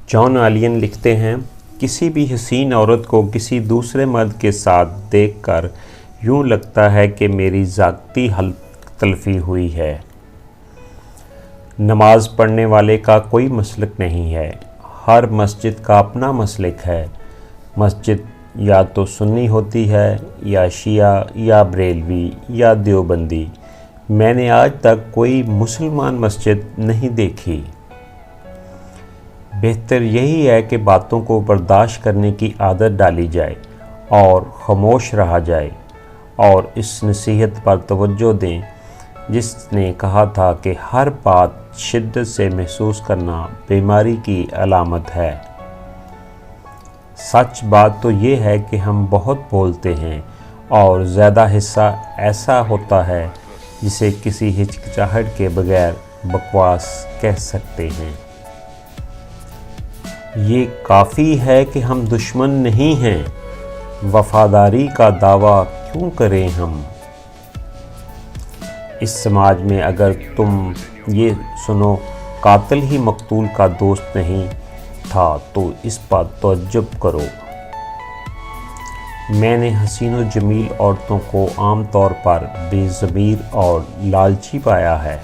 جان آلین لکھتے ہیں، کسی بھی حسین عورت کو کسی دوسرے مرد کے ساتھ دیکھ کر یوں لگتا ہے کہ میری ذاتی حلق تلفی ہوئی ہے۔ نماز پڑھنے والے کا کوئی مسلک نہیں ہے، ہر مسجد کا اپنا مسلک ہے۔ مسجد یا تو سنی ہوتی ہے یا شیعہ یا بریلوی یا دیوبندی، میں نے آج تک کوئی مسلمان مسجد نہیں دیکھی۔ بہتر یہی ہے کہ باتوں کو برداشت کرنے کی عادت ڈالی جائے اور خاموش رہا جائے، اور اس نصیحت پر توجہ دیں جس نے کہا تھا کہ ہر بات شدت سے محسوس کرنا بیماری کی علامت ہے۔ سچ بات تو یہ ہے کہ ہم بہت بولتے ہیں اور زیادہ حصہ ایسا ہوتا ہے جسے کسی ہچکچاہٹ کے بغیر بکواس کہہ سکتے ہیں۔ یہ کافی ہے کہ ہم دشمن نہیں ہیں، وفاداری کا دعویٰ کیوں کریں ہم؟ اس سماج میں اگر تم یہ سنو قاتل ہی مقتول کا دوست نہیں تھا تو اس پر تعجب کرو۔ میں نے حسین و جمیل عورتوں کو عام طور پر بے ضمیر اور لالچی پایا ہے،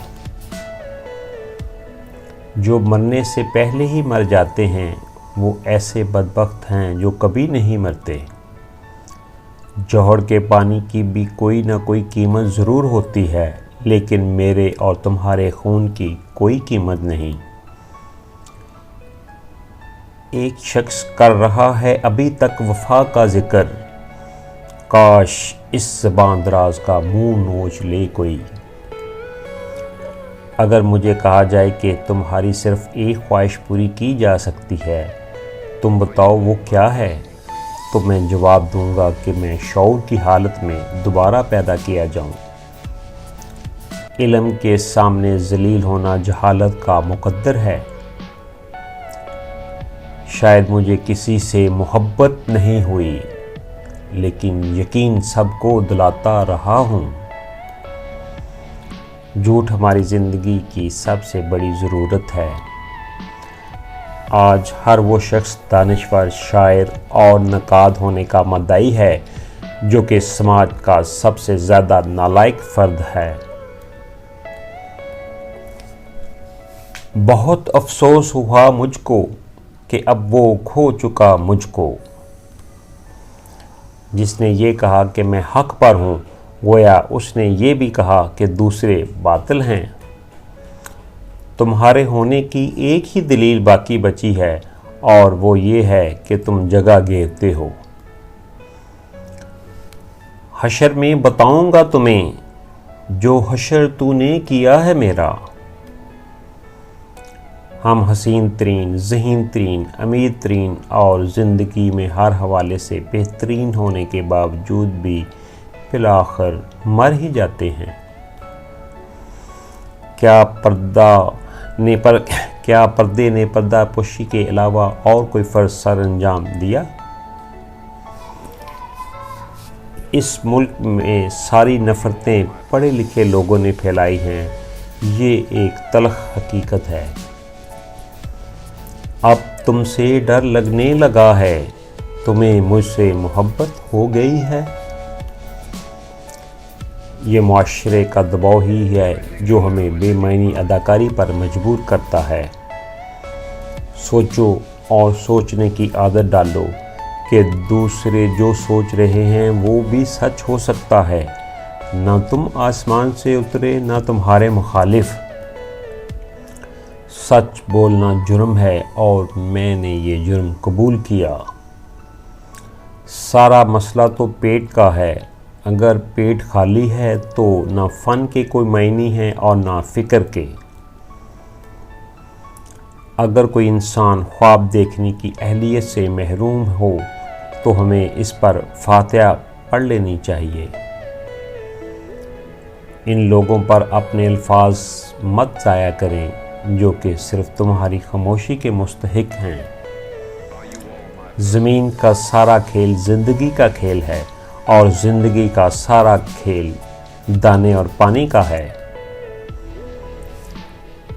جو مرنے سے پہلے ہی مر جاتے ہیں۔ وہ ایسے بدبخت ہیں جو کبھی نہیں مرتے۔ جوہر کے پانی کی بھی کوئی نہ کوئی قیمت ضرور ہوتی ہے، لیکن میرے اور تمہارے خون کی کوئی قیمت نہیں۔ ایک شخص کر رہا ہے ابھی تک وفا کا ذکر، کاش اس زبان دراز کا منہ نوچ لے کوئی۔ اگر مجھے کہا جائے کہ تمہاری صرف ایک خواہش پوری کی جا سکتی ہے، تم بتاؤ وہ کیا ہے، تو میں جواب دوں گا کہ میں شعور کی حالت میں دوبارہ پیدا کیا جاؤں۔ علم کے سامنے ذلیل ہونا جہالت کا مقدر ہے۔ شاید مجھے کسی سے محبت نہیں ہوئی، لیکن یقین سب کو دلاتا رہا ہوں۔ جھوٹ ہماری زندگی کی سب سے بڑی ضرورت ہے۔ آج ہر وہ شخص دانشور، شاعر اور نقاد ہونے کا مدعی ہے جو کہ سماج کا سب سے زیادہ نالائق فرد ہے۔ بہت افسوس ہوا مجھ کو کہ اب وہ کھو چکا مجھ کو۔ جس نے یہ کہا کہ میں حق پر ہوں، گویا اس نے یہ بھی کہا کہ دوسرے باطل ہیں۔ تمہارے ہونے کی ایک ہی دلیل باقی بچی ہے، اور وہ یہ ہے کہ تم جگہ گھیرتے ہو۔ حشر میں بتاؤں گا تمہیں جو حشر تو نے کیا ہے میرا۔ ہم حسین ترین، ذہین ترین، امیر ترین اور زندگی میں ہر حوالے سے بہترین ہونے کے باوجود بھی بالآخر مر ہی جاتے ہیں۔ کیا پردے نے پردہ پوشی کے علاوہ اور کوئی فرض سر انجام دیا؟ اس ملک میں ساری نفرتیں پڑھے لکھے لوگوں نے پھیلائی ہیں، یہ ایک تلخ حقیقت ہے۔ اب تم سے ڈر لگنے لگا ہے، تمہیں مجھ سے محبت ہو گئی ہے۔ یہ معاشرے کا دباؤ ہی ہے جو ہمیں بے معنی اداکاری پر مجبور کرتا ہے۔ سوچو اور سوچنے کی عادت ڈالو کہ دوسرے جو سوچ رہے ہیں وہ بھی سچ ہو سکتا ہے۔ نہ تم آسمان سے اترے، نہ تمہارے مخالف۔ سچ بولنا جرم ہے اور میں نے یہ جرم قبول کیا۔ سارا مسئلہ تو پیٹ کا ہے۔ اگر پیٹ خالی ہے تو نہ فن کے کوئی معنی ہیں اور نہ فکر کے۔ اگر کوئی انسان خواب دیکھنے کی اہلیت سے محروم ہو تو ہمیں اس پر فاتحہ پڑھ لینی چاہیے۔ ان لوگوں پر اپنے الفاظ مت ضائع کریں جو کہ صرف تمہاری خاموشی کے مستحق ہیں۔ زمین کا سارا کھیل زندگی کا کھیل ہے، اور زندگی کا سارا کھیل دانے اور پانی کا ہے۔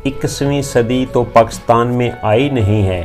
21ویں صدی تو پاکستان میں آئی نہیں ہے،